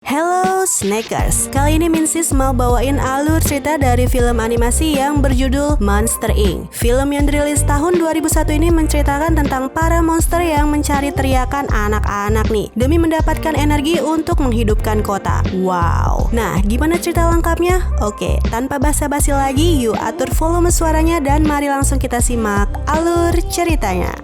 Hello Snackers, kali ini Minsis mau bawain alur cerita dari film animasi yang berjudul Monster Inc. Film yang dirilis tahun 2001 ini menceritakan tentang para monster yang mencari teriakan anak-anak nih demi mendapatkan energi untuk menghidupkan kota. Wow, nah gimana cerita lengkapnya? Oke, tanpa basa-basi lagi, yuk atur volume suaranya dan mari langsung kita simak alur ceritanya.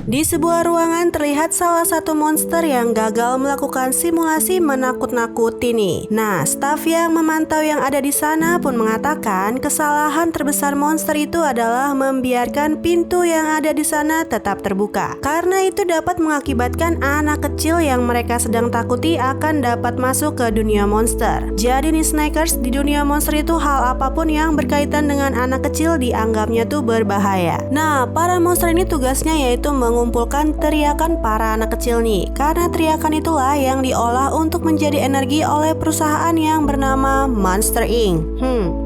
Di sebuah ruangan terlihat salah satu monster yang gagal melakukan simulasi menakut-nakuti nih. Nah, staf yang memantau yang ada di sana pun mengatakan kesalahan terbesar monster itu adalah membiarkan pintu yang ada di sana tetap terbuka. Karena itu dapat mengakibatkan anak kecil yang mereka sedang takuti akan dapat masuk ke dunia monster. Jadi nih Snackers, di dunia monster itu hal apapun yang berkaitan dengan anak kecil dianggapnya tuh berbahaya. Nah, para monster ini tugasnya yaitu mengumpulkan teriakan para anak kecil nih. Karena teriakan itulah yang diolah untuk menjadi energi oleh perusahaan yang bernama Monster Inc.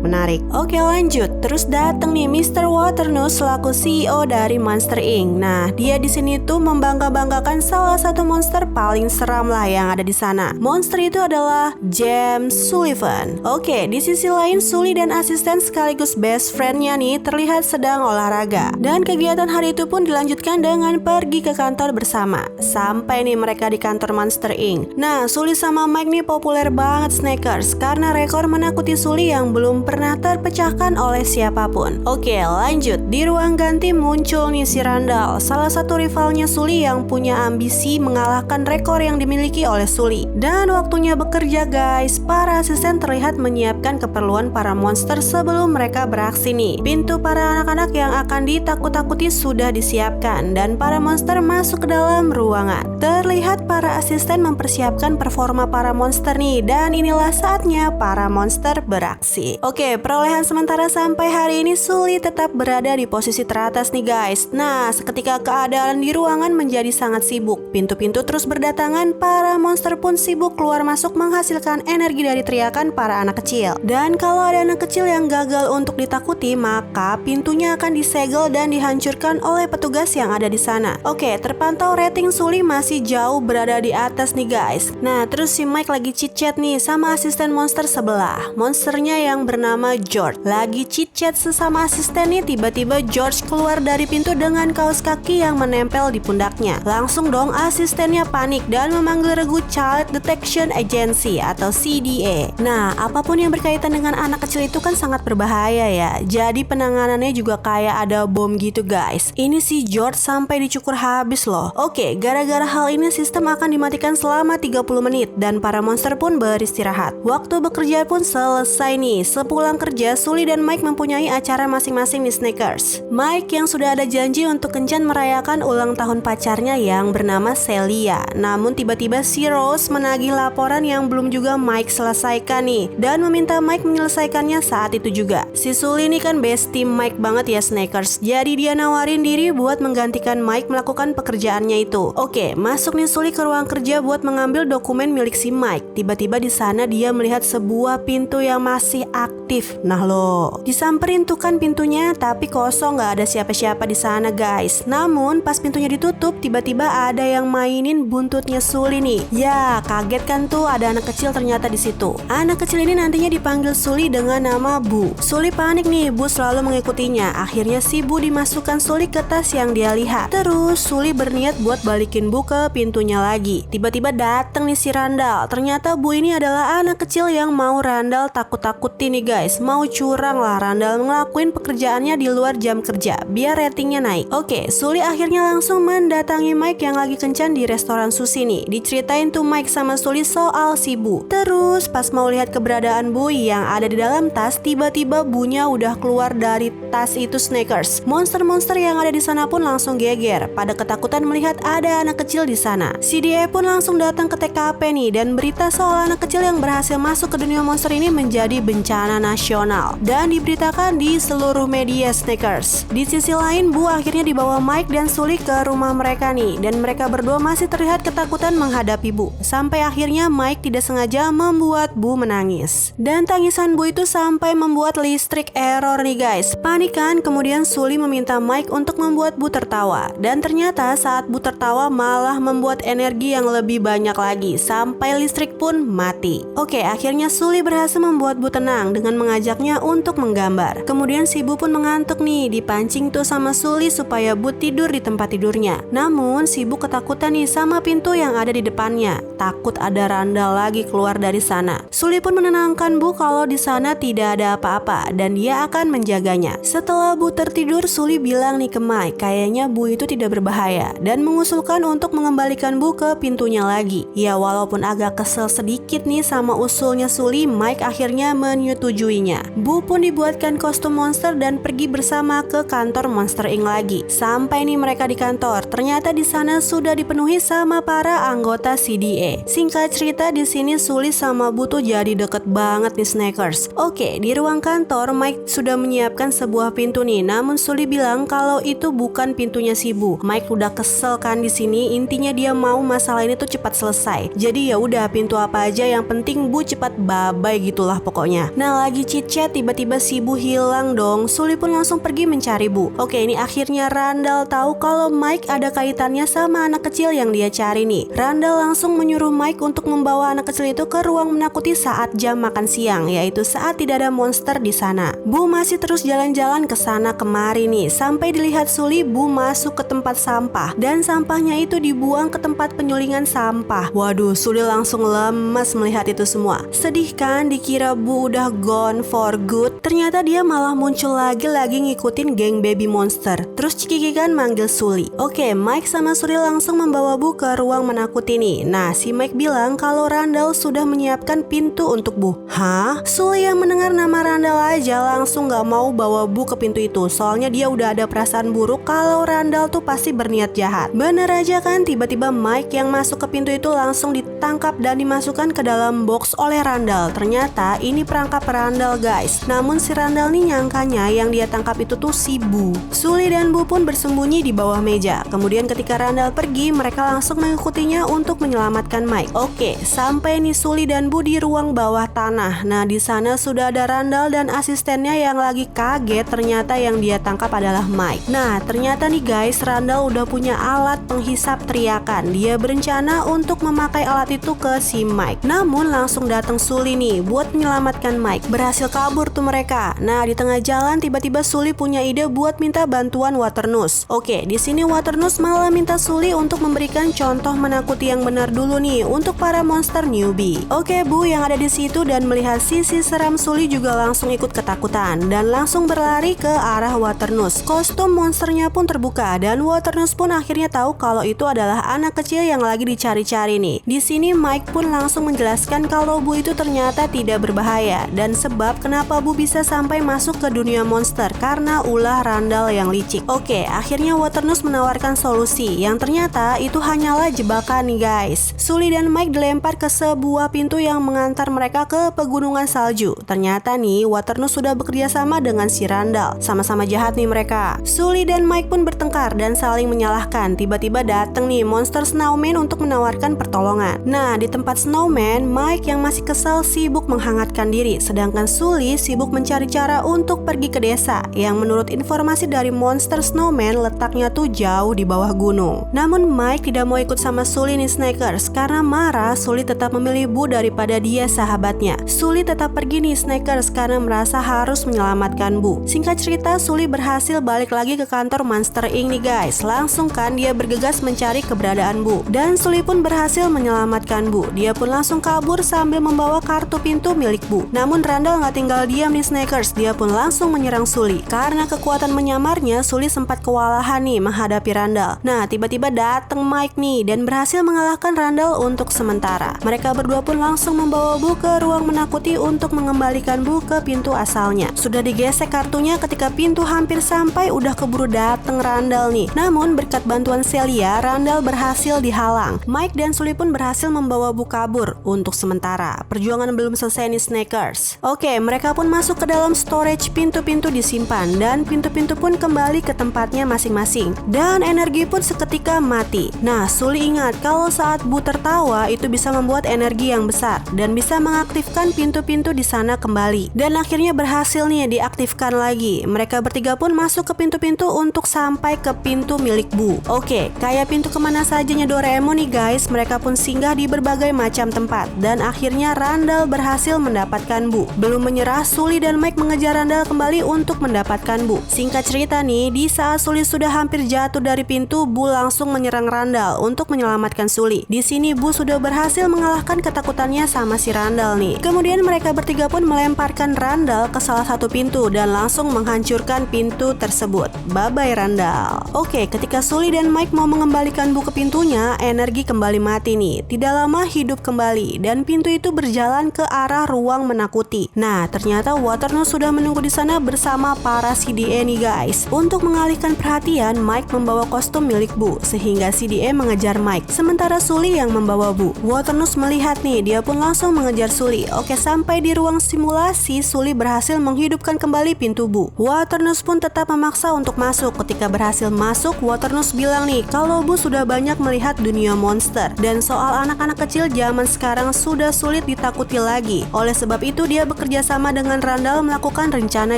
Menarik. Oke, lanjut. Terus datang nih Mr. Waternoose selaku CEO dari Monster Inc. Nah, dia di sini tuh membangga-banggakan salah satu monster paling seram lah yang ada di sana. Monster itu adalah James Sullivan. Oke, di sisi lain Sully dan asisten sekaligus best friend-nya nih terlihat sedang olahraga. Dan kegiatan hari itu pun dilanjutkan dengan pergi ke kantor bersama. Sampai nih mereka di kantor Monster Inc. Nah, Sully sama Mike nih populer banget Snackers karena rekor menakuti Sully yang belum pernah terpecahkan oleh siapapun. Oke, lanjut. Di ruang ganti muncul nih si Randall, salah satu rivalnya Sully yang punya ambisi mengalahkan rekor yang dimiliki oleh Sully. Dan waktunya bekerja guys, para asisten terlihat menyiapkan keperluan para monster sebelum mereka beraksi nih. Pintu para anak-anak yang akan ditakut-takuti sudah disiapkan dan para monster masuk ke dalam ruangan. Terlihat para asisten mempersiapkan performa para monster nih, dan inilah saatnya para monster beraksi. Oke, perolehan sementara sampai hari ini Sully tetap berada di posisi teratas nih guys. Nah, seketika keadaan di ruangan menjadi sangat sibuk. Pintu-pintu terus berdatangan, para monster pun sibuk keluar masuk menghasilkan energi dari teriakan para anak kecil. Dan kalau ada anak kecil yang gagal untuk ditakuti, maka pintunya akan disegel dan dihancurkan oleh petugas yang ada di sana. Oke, terpantau rating Sully masih jauh berada di atas nih guys. Nah, terus si Mike lagi chit-chat nih sama asisten monster sebelah. Monsternya yang bernama George. Lagi chit-chat sesama asisten nih, tiba-tiba George keluar dari pintu dengan kaos kaki yang menempel di pundaknya. Langsung dong asistennya panik dan memanggil regu Child Detection Agency atau CDA. Nah, apapun yang berkaitan dengan anak kecil itu kan sangat berbahaya ya. Jadi penanganannya juga kayak ada bom gitu guys. Ini si George sampai dicukur habis loh. Oke, gara-gara hal ini sistem akan dimatikan selama 30 menit dan para monster pun beristirahat. Waktu bekerja pun selesai nih. Sepulang kerja, Sully dan Mike mempunyai acara masing-masing di Snackers. Mike yang sudah ada janji untuk kencan merayakan ulang tahun pacarnya yang bernama Celia. Namun tiba-tiba si Rose menagih laporan yang belum juga Mike selesaikan nih dan meminta Mike menyelesaikannya saat itu juga. Si Sully ini kan bestie Mike banget ya Snackers. Jadi dia nawarin diri buat menggantikan Mike melakukan pekerjaannya itu. Oke, masuk nih Sully ke ruang kerja buat mengambil dokumen milik si Mike. Tiba-tiba di sana dia melihat sebuah pintu yang masih aktif. Nah loh, disamperin tuh kan pintunya, tapi kosong, nggak ada siapa-siapa di sana guys. Namun pas pintunya ditutup, tiba-tiba ada yang mainin buntutnya Sully nih. Ya, kaget kan tuh ada anak kecil ternyata di situ. Anak kecil ini nantinya dipanggil Sully dengan nama Bu. Sully panik nih, Bu selalu mengikutinya. Akhirnya si Bu dimasukkan Sully ke tas yang dia lihat. Terus Sully berniat buat balikin Bu ke pintunya lagi. Tiba-tiba dateng nih si Randall. Ternyata Bu ini adalah anak kecil yang mau Randall takut-takutin nih guys. Mau curang lah Randall ngelakuin pekerjaannya di luar jam kerja biar ratingnya naik. Oke, Sully akhirnya langsung mendatangi Mike yang lagi kencan di restoran sushi nih. Diceritain tuh Mike sama Sully soal si Bu. Terus pas mau lihat keberadaan Bu yang ada di dalam tas, tiba-tiba Bunya udah keluar dari tas itu Snackers. Monster-monster yang ada di sana pun langsung geger pada ketakutan melihat ada anak kecil di sana. CDA pun langsung datang ke TKP nih dan berita soal anak kecil yang berhasil masuk ke dunia monster ini menjadi bencana nasional dan diberitakan di seluruh media Snackers. Di sisi lain, Bu akhirnya dibawa Mike dan Sully ke rumah mereka nih dan mereka berdua masih terlihat ketakutan menghadapi Bu. Sampai akhirnya Mike tidak sengaja membuat Bu menangis. Dan tangisan Bu itu sampai membuat listrik error nih guys. Kepanikan, kemudian Sully meminta Mike untuk membuat Bu tertawa. Dan ternyata saat Bu tertawa malah membuat energi yang lebih banyak lagi, sampai listrik pun mati. Oke, akhirnya Sully berhasil membuat Bu tenang dengan mengajaknya untuk menggambar. Kemudian si Bu pun mengantuk nih, dipancing tuh sama Sully supaya Bu tidur di tempat tidurnya. Namun si Bu ketakutan nih sama pintu yang ada di depannya, takut ada Randall lagi keluar dari sana. Sully pun menenangkan Bu kalau di sana tidak ada apa-apa dan dia akan menjaganya. Setelah Bu tertidur, Sully bilang nih ke Mike, kayaknya Bu itu tidak berbahaya dan mengusulkan untuk mengembalikan Bu ke pintunya lagi. Ya walaupun agak kesel sedikit nih sama usulnya Sully, Mike akhirnya menyetujuinya. Bu pun dibuatkan kostum monster dan pergi bersama ke kantor Monster Inc lagi. Sampai nih mereka di kantor, ternyata di sana sudah dipenuhi sama para anggota CDA. Singkat cerita, di sini Sully sama Bu tuh jadi deket banget nih Snackers. Oke, di ruang kantor Mike sudah menyiapkan sebuah pintu nih, namun Sully bilang kalau itu bukan pintunya si Bu. Mike udah kesel kan di sini, intinya dia mau masalah ini tuh cepat selesai. Jadi ya udah, pintu apa aja yang penting Bu cepat bye-bye gitulah pokoknya. Nah, lagi chit-chat tiba-tiba si Bu hilang dong. Sully pun langsung pergi mencari Bu. Oke, ini akhirnya Randall tahu kalau Mike ada kaitannya sama anak kecil yang dia cari nih. Randall langsung menyuruh Mike untuk membawa anak kecil itu ke ruang menakuti saat jam makan siang, yaitu saat tidak ada monster di sana. Bu masih terus jalan-jalan ke sana kemari nih, sampai dilihat Sully Bu masuk ke tempat sampah dan sampahnya itu dibuang ke tempat penyulingan sampah. Waduh, Sully langsung lemas melihat itu semua. Sedih kan, dikira Bu udah gone for good. Ternyata dia malah muncul lagi ngikutin geng baby monster. Terus Cikiki kan manggil Sully. Oke, Mike sama Sully langsung membawa Bu ke ruang menakuti nih. Nah, si Mike bilang kalau Randall sudah menyiapkan pintu untuk Bu. Hah? Sully yang mendengar nama Randall aja langsung gak mau bawa Bu ke pintu itu. Soalnya dia udah ada perasaan buruk kalau Randall tuh pasti berniat jahat. Bener aja kan, tiba-tiba Mike yang masuk ke pintu itu langsung ditangkap dan dimasukkan ke dalam box oleh Randall. Ternyata ini perangkap Randall guys. Namun si Randall nih nyangkanya yang dia tangkap itu tuh si Bu. Sully dan Bu pun bersembunyi di bawah meja. Kemudian ketika Randall pergi, mereka langsung mengikutinya untuk menyelamatkan Mike. Oke, sampai nih Sully dan Bu di ruang bawah tanah. Nah, di sana sudah ada Randall dan asistennya yang lagi kaget ternyata yang dia tangkap adalah Mike. Nah, ternyata nih guys, Randall udah punya alat penghisap teriakan. Dia berencana untuk memakai alat itu ke si Mike. Namun langsung datang Sully nih buat menyelamatkan Mike. Berhasil kabur tuh mereka. Nah, di tengah jalan tiba-tiba Sully punya ide buat minta bantuan Waternoose. Oke, di sini Waternoose malah minta Sully untuk memberikan contoh menakuti yang benar dulu nih untuk para monster newbie. Oke, Bu yang ada di situ dan melihat sisi seram Sully juga langsung ikut ketakutan dan langsung berlari ke arah Waternoose. Kostum monsternya pun terbuka dan Waternoose pun akhirnya tahu kalau itu adalah anak kecil yang lagi dicari-cari nih. Di sini Mike pun langsung menjelaskan kalau Bu itu ternyata tidak berbahaya dan sebab kenapa Bu bisa sampai masuk ke dunia monster karena ulah Randall yang licik. Oke, akhirnya Waternoose menawarkan solusi yang ternyata itu hanyalah jebakan nih guys. Sully dan Mike dilempar ke sebuah pintu yang mengantar mereka ke pegunungan salju. Ternyata nih Waternoose sudah bekerja sama dengan si Randall. Sama-sama jahat nih mereka. Sully dan Mike pun bertengkar dan saling menyalahkan. Tiba-tiba datang nih monster Snowman untuk menawarkan pertolongan. Nah, di tempat Snowman, Mike yang masih kesal sibuk menghangatkan diri, sedangkan Sully sibuk mencari cara untuk pergi ke desa yang menurut informasi dari monster Snowman letaknya tuh jauh di bawah gunung. Namun Mike tidak mau ikut sama Sully nih Snackers. Karena marah, Sully tetap memilih Bu daripada dia sahabatnya. Sully tetap pergi nih Snackers karena merasa harus menyelamatkan Bu. Singkat cerita, Sully berhasil balik lagi ke kantor Monster Inc nih guys. Langsung kan dia bergegas mencari keberadaan Bu. Dan Sully pun berhasil menyelamatkan Bu. Dia pun langsung kabur sambil membawa kartu pintu milik Bu. Namun Randall nggak tinggal diam nih Snackers. Dia pun langsung menyerang Sully. Karena kekuatan menyamarnya, Sully sempat kewalahan nih menghadapi Randall. Nah, tiba-tiba datang Mike nih dan berhasil mengalahkan Randall untuk sementara. Mereka berdua pun langsung membawa Bu ke ruang menakuti untuk mengembalikan Bu ke pintu asalnya. Sudah digesek kartunya ketika pintu hampir sampai, udah keburu dateng Randall nih. Namun berkat bantuan Celia, Randall berhasil dihalang. Mike dan Sully pun berhasil membawa Bu kabur untuk sementara. Perjuangan belum selesai nih Snackers. Oke, mereka pun masuk ke dalam storage, pintu-pintu disimpan dan pintu-pintu pun kembali ke tempatnya masing-masing. Dan energi pun seketika mati. Nah, Sully ingat kalau saat Bu tertawa itu bisa membuat energi yang besar dan bisa mengaktifkan pintu-pintu di sana kembali. Dan akhirnya berhasil nih diaktifkan lagi. Mereka bertiga pun masuk ke pintu-pintu untuk sampai ke pintu milik Bu. Oke, kayak pintu kemana sajanya Doraemon nih guys, mereka pun singgah di berbagai macam tempat. Dan akhirnya Randall berhasil mendapatkan Bu. Belum menyerah, Sully dan Mike mengejar Randall kembali untuk mendapatkan Bu. Singkat cerita nih, di saat Sully sudah hampir jatuh dari pintu, Bu langsung menyerang Randall untuk menyelamatkan Sully. Di sini Bu sudah berhasil mengalahkan ketakutannya sama si Randall nih. Kemudian mereka bertiga pun melemparkan Randall ke salah satu pintu dan langsung menghancurkan pintu tersebut. Bye-bye Randall. Oke, ketika Sully dan Mike mau mengembalikan Bu ke pintunya, energi kembali mati nih. Tidak lama hidup kembali dan pintu itu berjalan ke arah ruang menakuti. Nah, ternyata Waternoose sudah menunggu di sana bersama para CDE nih guys. Untuk mengalihkan perhatian, Mike membawa kostum milik Bu sehingga CDE mengejar Mike. Sementara Sully yang membawa Bu. Waternoose melihat nih, dia pun langsung mengejar Sully. Oke, sampai di ruang simulasi, Sully berhasil menghidupkan kembali pintu Bu. Waternoose pun tetap memaksa untuk masuk. Ketika berhasil masuk, Waternoose bilang nih kalau Bu sudah banyak melihat dunia monster dan soal anak-anak kecil zaman sekarang sudah sulit ditakuti lagi. Oleh sebab itu dia bekerja sama dengan Randall melakukan rencana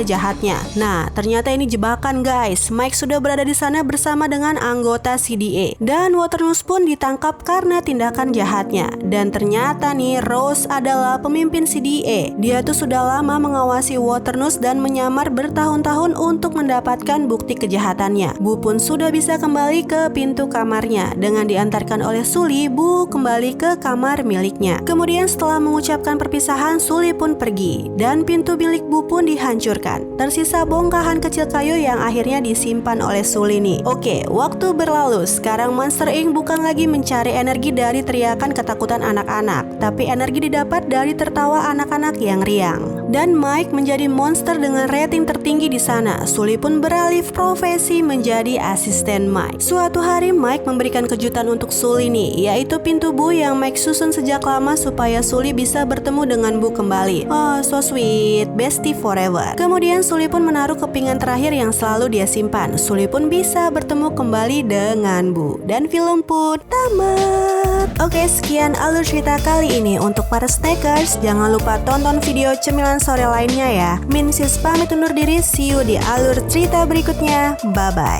jahatnya. Nah, ternyata ini jebakan guys. Mike sudah berada di sana bersama dengan anggota CDE dan Waternoose pun ditangkap karena tindakan jahatnya. Dan ternyata nih Rose adalah pemimpin CDE. Dia tuh sudah lama mengawasi Waternoose dan menyamar bertahun-tahun untuk mendapatkan bukti kejahatannya. Bu pun sudah bisa kembali ke pintu kamarnya. Dengan diantarkan oleh Sully, Bu kembali ke kamar miliknya. Kemudian setelah mengucapkan perpisahan, Sully pun pergi dan pintu milik Bu pun dihancurkan. Tersisa bongkahan kecil kayu yang akhirnya disimpan oleh Sully nih. Oke, waktu berlalu. Sekarang Monster Inc. bukan lagi mencari energi dari teriakan ketakutan anak-anak, tapi energi didapat dari tertawa anak-anak yang riang. Dan Mike menjadi monster dengan rating tertinggi di sana. Sully pun beralih profesi menjadi asisten Mike. Suatu hari Mike memberikan kejutan untuk Sully nih, yaitu pintu Bu yang Mike susun sejak lama supaya Sully bisa bertemu dengan Bu kembali. Oh, so sweet, bestie forever. Kemudian Sully pun menaruh kepingan terakhir yang selalu dia simpan. Sully pun bisa bertemu kembali dengan Bu. Dan film pun tamat. Oke, sekian alur cerita kali ini. Untuk para snackers, jangan lupa tonton video cemilan sore lainnya ya. Min Sis pamit undur diri, see you di alur cerita berikutnya. Bye-bye.